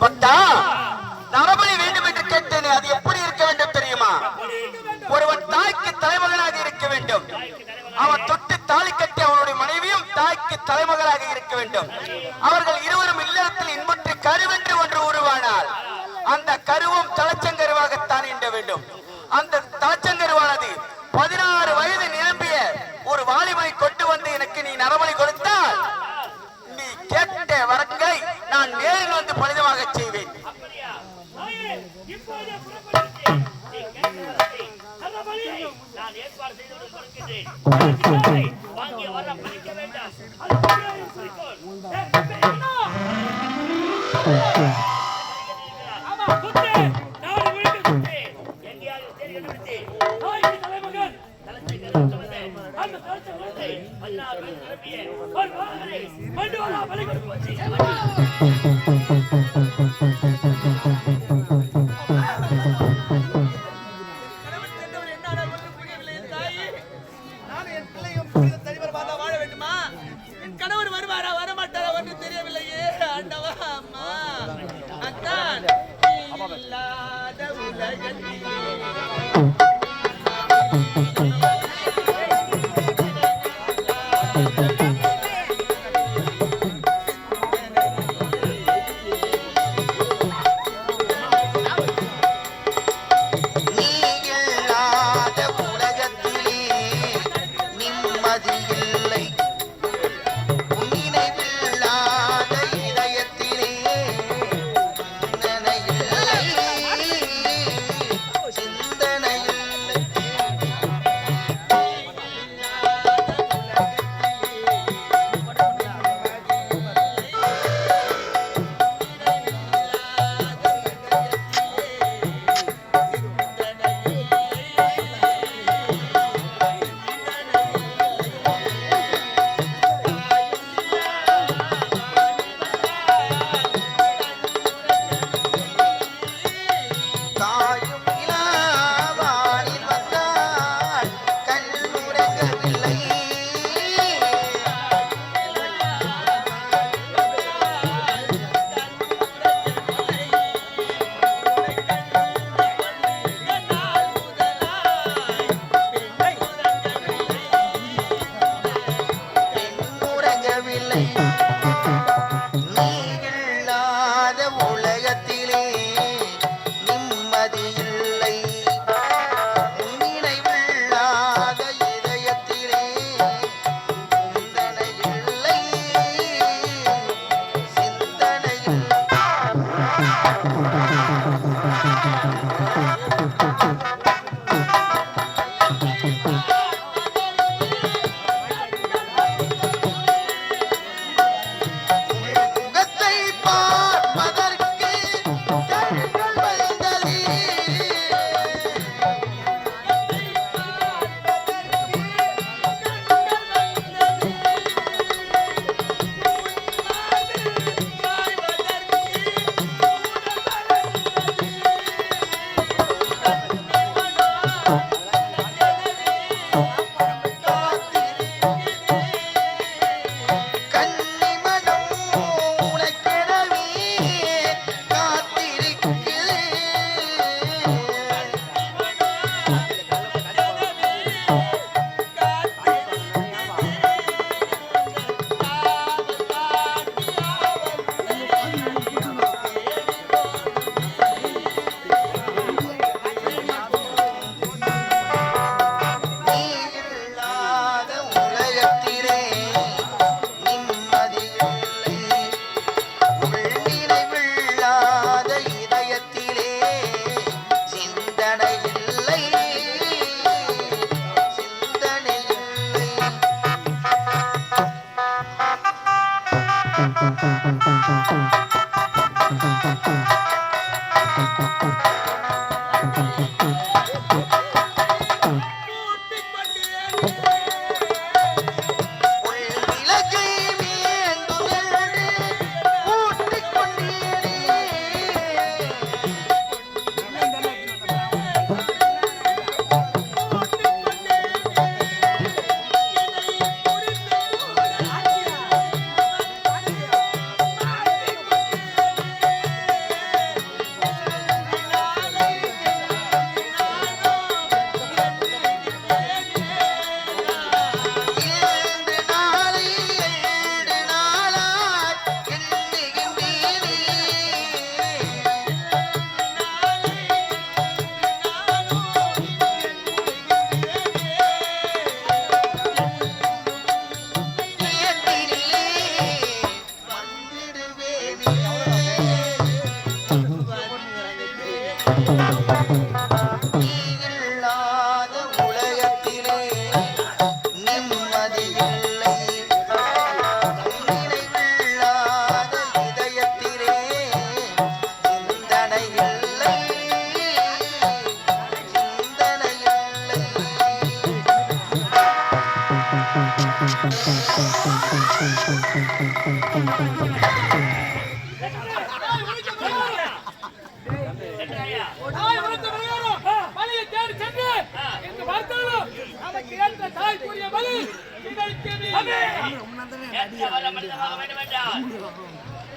பக்தா, நரபலி வேண்டும் என்று கேட்டேனே, அது எப்படி இருக்க வேண்டும் தெரியுமா? ஒருவன் தாய்க்கு தலைமகனாக இருக்க வேண்டும். அவன் தொட்டு தாலி கட்டி அவனுடைய மனைவியும் தாய்க்கு தலைமகனாக இருக்க வேண்டும். அவர்கள் இருவரும் இல்லறத்தில் இன்பற்றி கருவென்று ஒன்று உருவானால் அந்த கருவும் தலைச்சங்கருவாகத்தான் எண்ண வேண்டும். அந்த தலைச்சங்கருவானது 16 வயது நிரம்பிய ஒரு வாலிபனை கொண்டு வந்து எனக்கு நீ நரபலி கொடுத்தால் நீ கேட்ட வரங்களை நான் நேரில் வந்து பலிதமாக செய்வேன்.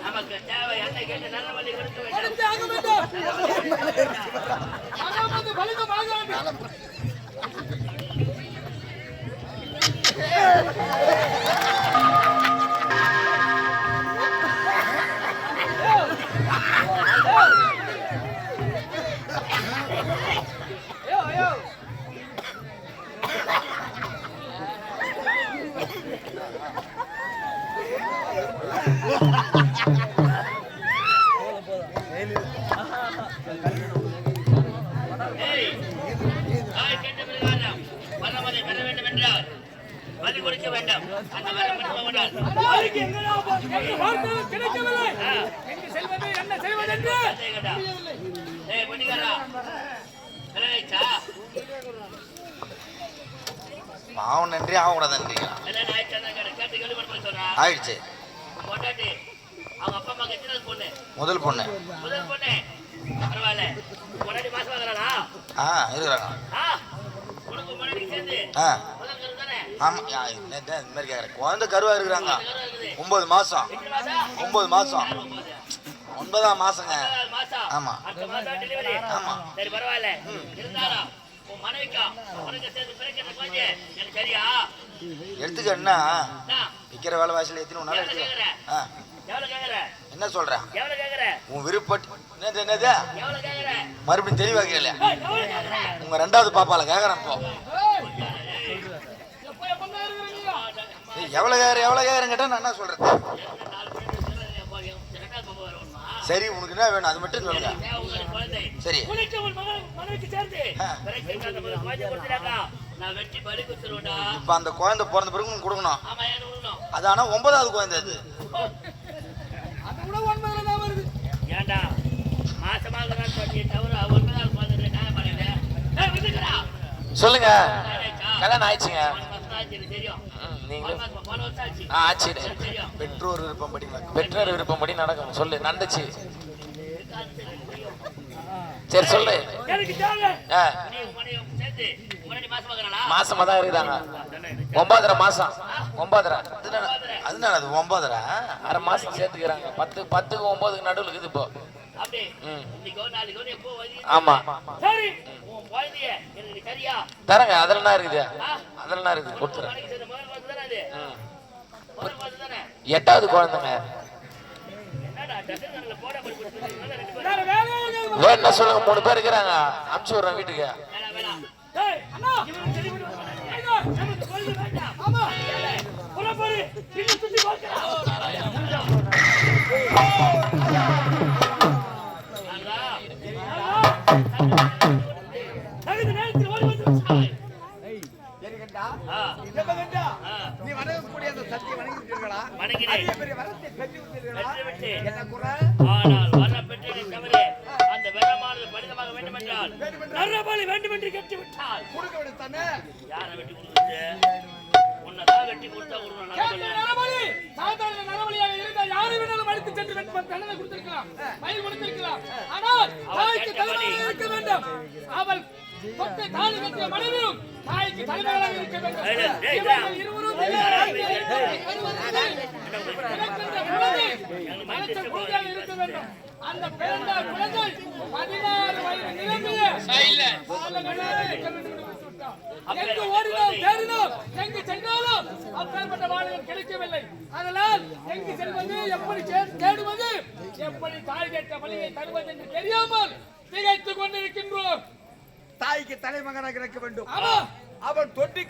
நமக்கு தேவை என்ன கேட்டு நல்ல வழி கொடுக்க வேண்டும். கொடுக்க வேண்டும். அந்த வரம் கிடைக்கவில்லை. எங்கு செல்வது என்ன செய்வதென்று பாவம் நன்றி ஆகக்கூடாது நன்றி ஆயிடுச்சு. அவங்க அப்பா அம்மா எத்தனை பொண்ணு? முதல் பொண்ணு. முதல் பொண்ணு பரவாயில்ல. முன்னாடி மாசம் வாங்குறாளா? இருக்கிறாங்க. உனக்கு முன்னாடி சேர்ந்து ஆமா இந்த மாதிரி கேக்குறேன். குழந்தை கருவா இருக்கிறாங்க. 9 மாசம் 9 மாசம் 9ஆம் மாசங்க. ஆமா ஆமா. சரி பரவாயில்ல. இருந்தாலும் உன் மனைவிக்கா உனக்கு சேர்ந்து பிறக்கிற குழந்தை எனக்கு சரியா? எடுத்துக்கன்னா விக்கிற வேலை வாசல் எத்தனை நாள் எடுத்துக்க. எவ்வளவு கேக்குற? என்ன சொல்ற? எவ்வளவு கேக்குற? உன் விருப்பப்பட்டு என்னது எவ்வளவு கேக்குற? மறுபடியும் தெளிவா கேளு. உங்க 2வது பாப்பால கேக்குறேன். இப்போ எவ்வளவு கேக்குறேன் கேட்டா நான் என்ன சொல்றது? சரி உனக்கு என்ன வேணும் அது மட்டும் சொல்லுங்க. சரி இப்ப அந்த குழந்தை பிறந்த பிறகு கொடுக்கணும். அது ஆனா 9வது குழந்தை. அது ஏண்டா மாசமாக சொல்லுங்க. கல்யாணம் ஆயிடுச்சுங்க. பெற்றோர் விருப்பப்படி நடக்கும். சொல்லு நடந்துச்சு. சரி சொல்லு. மாசமா தான் இருக்கிறாங்க. 9.5 மாசம். 9.5 அதனால அது 9.5 அரை மாசம் சேர்த்துக்கிறாங்க. 10க்கு 9க்கு நடுவில் இருக்குது இப்போ. ஆமா தரங்க. அதெல்லாம் இருக்குது. அதெல்லாம் இருக்குது கொடுத்துறேன். 8வது குழந்தைங்க. வேணா சொல்லுங்க. 3 பேர் இருக்கிறாங்க. அனுப்பிச்சு விடுறேன் வீட்டுக்கு. நீ வணங்கக்கூடிய அந்த சக்தியை வணங்கிட்டீர்களா? அந்த வெள்ளமானது பலிதமாக வேண்டும் என்றால் நரபலி வேண்டும் என்று கேட்டு விட்டால் கொடுக்க விடுத்தானே. யாரை வெட்டி கொடுத்து உன்னதான் வெட்டி கொடுத்தா நரபலி சாதாரண நரபலியாக இருந்தால் யாரை வேணாலும் அடித்து சென்று தண்டனை கொடுத்திருக்கலாம், மயில் கொடுத்திருக்கலாம். ஆனால் தாய்க்கு தலைமையாக இருக்க வேண்டும். அவள் தொட்டை தாலி கட்டிய மனைவியும் தாய்க்கு தலைமையாக இருக்க வேண்டும். இருவரும் இருக்க வேண்டும். அந்த பிறந்த குழந்தை 16 வயது நிரம்பிய எங்கு ஓடினோம் தேடினோம் எங்கு சென்றாலும் அப்பேற்பட்ட வாழ்கள் கிடைக்கவில்லை. அதனால் எங்கு செல்வது, எப்படி தேடுவது, எப்படி தாய் கேட்ட வழியை தருவது என்று தெரியாமல் திகைத்துக் கொண்டிருக்கின்றோம். தாய்க்கு தலைமகனாக இருக்க வேண்டும். அவன் தொட்டி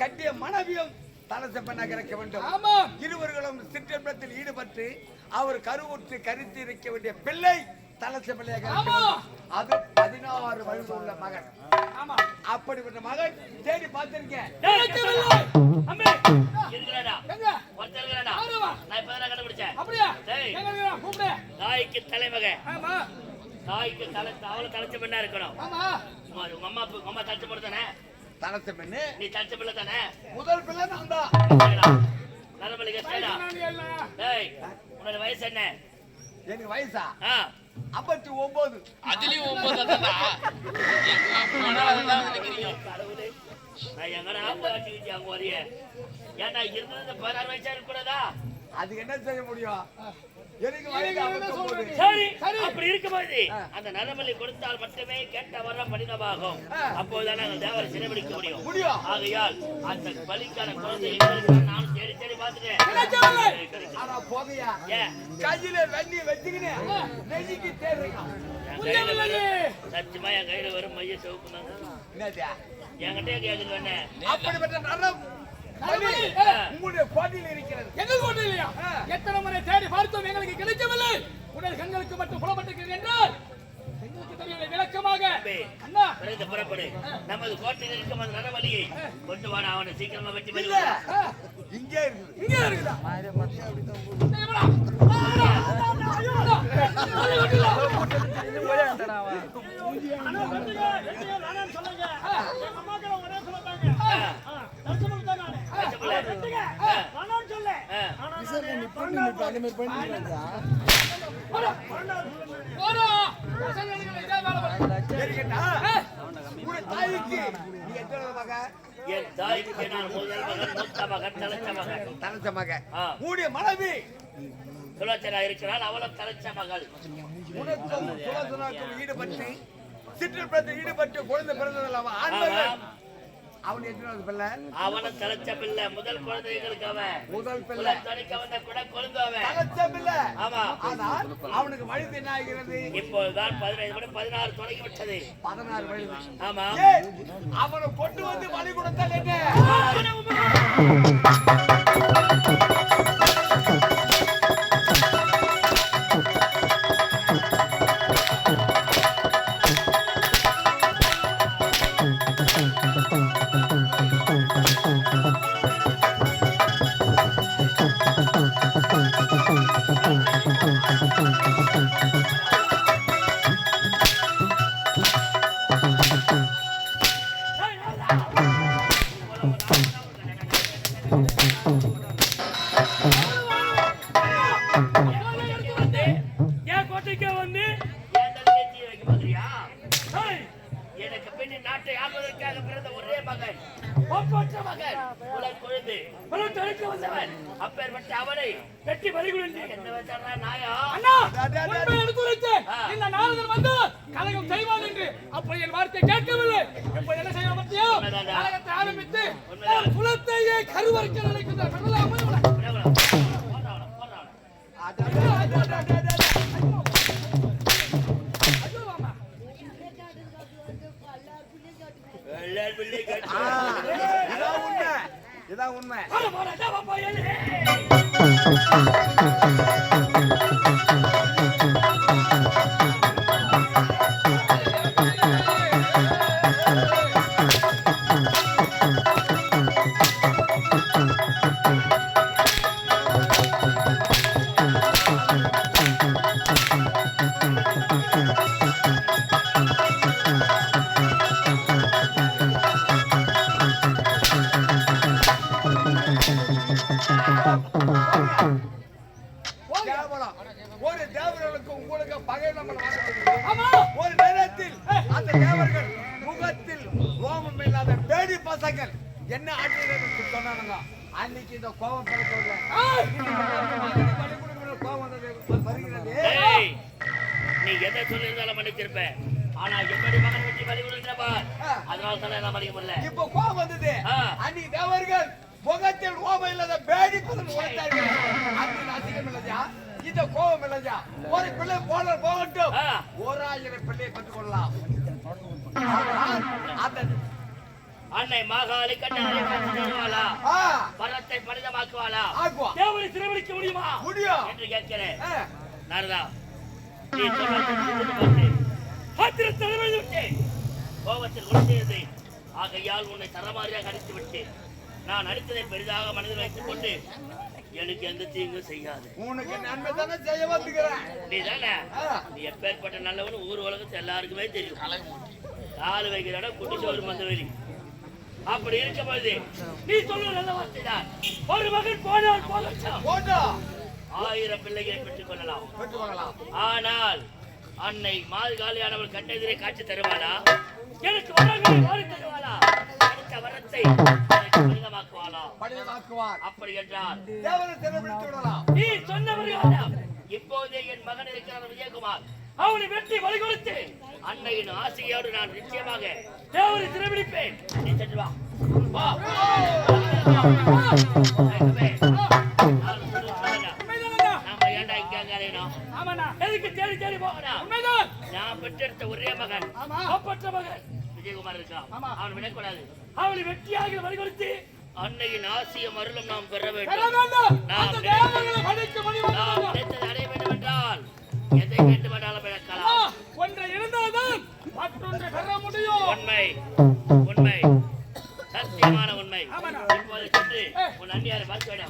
கட்டிய மனைவியும் தலசப்பனாக இருக்க வேண்டும். இருவர்களும் சிற்றம்பலத்தில் ஈடுபட்டு அவர் கருவுற்று கருத்து இருக்க வேண்டிய பிள்ளை தலசப்பலையாக இருக்க வேண்டும். அது 16 வயது உள்ள மகன். அப்படிப்பட்ட மகன் தேடி பார்த்திருக்கேன். தாய்க்கு தலைமகன், தாய்க்கு அவளை தலைச்ச பெண்ணா இருக்கணும். உங்க அம்மா தலைச்ச பொண்ணு தானே? தலச பெண்ணு நீ தலைச்ச பிள்ளை தானே? முதல் பிள்ளை நான் தான். உன்னோட வயசு என்ன? எனக்கு வயசா 59. அதுலயும் 9. நான் எங்கடா போராட்டிக்கிட்டு அங்க வரைய ஏன்னா இருந்தது 16 வயசா இருக்கக்கூடாதா? அதுக்கு என்ன செய்ய முடியும்? எனக்கு நீங்க என்ன சொல்றீங்க? சரி அப்படி இருக்கும்போது அந்த நரமல்லி கொடுத்தால் மட்டுமே கேட்ட வரம் மனிதமாகும். அப்போதுதான் நாங்கள் தேவரை சிறைபிடிக்க முடியும். ஆகையால் அந்த பலிக்கான குழந்தை நான் தேடி தேடி பார்த்துட்டேன். ஆனா போகையா ஏன் கையில வெண்ணி வச்சுக்கினே நெஞ்சுக்கு தேடுறான். சத்தியமா என் கையில வரும் மைய சவுக்கு என்னது என்கிட்டே கேக்குது வேணே. அப்படிப்பட்ட நரம் உங்களுடைய கோட்டையில் இருக்கிறது. எங்கள் கோட்டையிலையா? எத்தனை முறை தேடி பார்த்தோம், எங்களுக்கு கிடைக்கவில்லை. உடல் கண்களுக்கு மட்டும் புலப்பட்டிருக்கிறது என்றால் எங்களுக்கு தெரியவில்லை விளக்கமாக. அண்ணா விரைந்து புறப்படு. நமது கோட்டையில் இருக்கும் அந்த நரவலியை கொண்டு வாடா, அவனை சீக்கிரமா வெட்டி இல்ல வெளியே இங்கே இருக்குது. இங்கே இருக்குதா? உங்களுடைய தாய்க்கு நீ எத்தனை மகன்? என் தாய்க்கு நான் முதல் மகன், மூத்த மகன், தலைச்ச மகன். தலைச்ச மகன். உங்களுடைய மனைவி சுலோச்சனா இருக்கிறாள், அவளும் தலைச்ச மகள். உனக்கும் சுலோச்சனாக்கும் ஈடுபட்டு சிற்றில் ஈடுபட்டு குழந்தை பிறந்ததில்லாம ஆண்மகன். அவன் எத்தனாவது பிள்ளை? அவனும் தலைச்ச பிள்ளை. முதல் குழந்தைகளுக்கு அவன் முதல் பிள்ளை. துணைக்கு வந்த கூட கொழுந்து அவன். தலைச்ச பிள்ளை. ஆமா. ஆனால் அவனுக்கு வயது என்ன ஆகிறது? இப்போதுதான் 15 மணி 16 தொடங்கி விட்டது. 16 வயது. ஆமா. அவனை கொண்டு வந்து வழி கொடுத்தால் என்ன? என் கோட்டைக்கு வந்து எனக்கு பின்னி நாட்டை ஆள்வதற்காக பிறந்த ஒரே மகன், ஒப்பற்ற மகன், உலக கொழுந்து, உலக வந்தவன். அப்பேற்பட்ட அவனை வெட்டி பறிகொடுத்து என்ன வச்சாரா நாயா? அண்ணா உண்மை எடுத்துரைத்தேன். இந்த நாரதர் வந்து கலகம் செய்வான் என்று அப்ப என் வார்த்தை கேட்கவில்லை. இப்ப என்ன செய்ய பத்தியோ கலகத்தை ஆரம்பித்து குலத்தையே கருவறுக்க நினைக்கிறார். இதான் உண்மை. ஒரு தேவர்களுக்கு உங்களுக்கு பகை நம்ம ஒரு நேரத்தில் அந்த தேவர்கள் முகத்தில் ரோமம் இல்லாத பேடி பசங்கள் என்ன ஆட்சி சொன்னானுங்க. அன்னைக்கு இந்த கோபம் நீ என்ன சொல்லியிருந்தாலும் மன்னிச்சிருப்ப. ஆனா எப்படி மகன் வெட்டி பலி கொடுக்கிறப்பா, அதனால தான் எல்லாம் மன்னிக்க முடியல. இப்ப கோபம் வந்தது. அன்னைக்கு தேவர்கள் முகத்தில் ரோமம் இல்லாத பேடி பசங்க உழைத்தார்கள். அன்னைக்கு அசிங்கம் இல்லையா? இந்த கோபம் இல்லையா? ஒரு பிள்ளை போகட்டும், 1000 பிள்ளையை பெற்றுக் கொள்ளலாம். அன்னை மாகாளி கண்ணனை தருவாளா? பரத்தை மனிதமாக்குவாளா? தேவரை சிறைபிடிக்க முடியுமா முடியும் என்று கேட்கிறேன். நாரதா, கோபத்தில் குழந்தையது. ஆகையால் உன்னை தரமாரியாக அடித்து விட்டேன். நான் அடித்ததை பெரிதாக மனதில் வைத்துக் கொண்டு எனக்கு எந்த தீங்கும் செய்யாது. உனக்கு நன்மை தானே செய்ய வந்துக்கிறேன். நீ தானே, நீ எப்பேற்பட்ட நல்லவனு ஊர் உலகத்து எல்லாருக்குமே தெரியும். காலு வைக்கிற இடம் குட்டி சோறு மந்தவெளி. அப்படி இருக்கும்போது நீ சொல்ல நல்ல வார்த்தை தான். ஒரு மகன் போனால் போகட்டும், 1000 பிள்ளைகளை பெற்றுக் கொள்ளலாம். ஆனால் அன்னை மால்காலியானவள் கண்ணெதிரே காட்சி தருவாளா? எனக்கு வரங்களை வாரி தருவாளா? கேட்ட வரத்தை எனக்கு பரிதமாக்குவாளா? பணியமாக்குவார். அப்படி என்றால் தேவனை சிறைபிடித்து விடலாம். நீ சொன்னவர்கள் இப்போதே என் மகன் இருக்கிறான் விஜயகுமார், அவனை வெட்டி வழி கொடுத்து அன்னையின் ஆசையோடு நான் நிச்சயமாக தேவரை சிறைபிடிப்பேன். நீ சென்று வா. வா. நாம ஏன்டா இங்க அலையணும்? எதுக்கு தேடி தேடி போகணும்? நான் பெற்றெடுத்த ஒரே மகன், அப்பற்ற மகன் விஜயகுமார் இருக்கான். அவனை விடக்கூடாது. அவனை வெட்டியாக வழி கொடுத்து அன்னையின் ஆசியம் அருளும் நாம் பெற வேண்டும். நாம் நினைத்தது அடைய வேண்டும் என்றால் எதை வேண்டுமென்றாலும் இழக்கலாம். ஒன்றை இழந்தால்தான் மற்றொன்றை பெற முடியும். உண்மை, உண்மை, சத்தியமான உண்மை. இப்போது சென்று உன் அண்ணியாரை பார்த்து விட.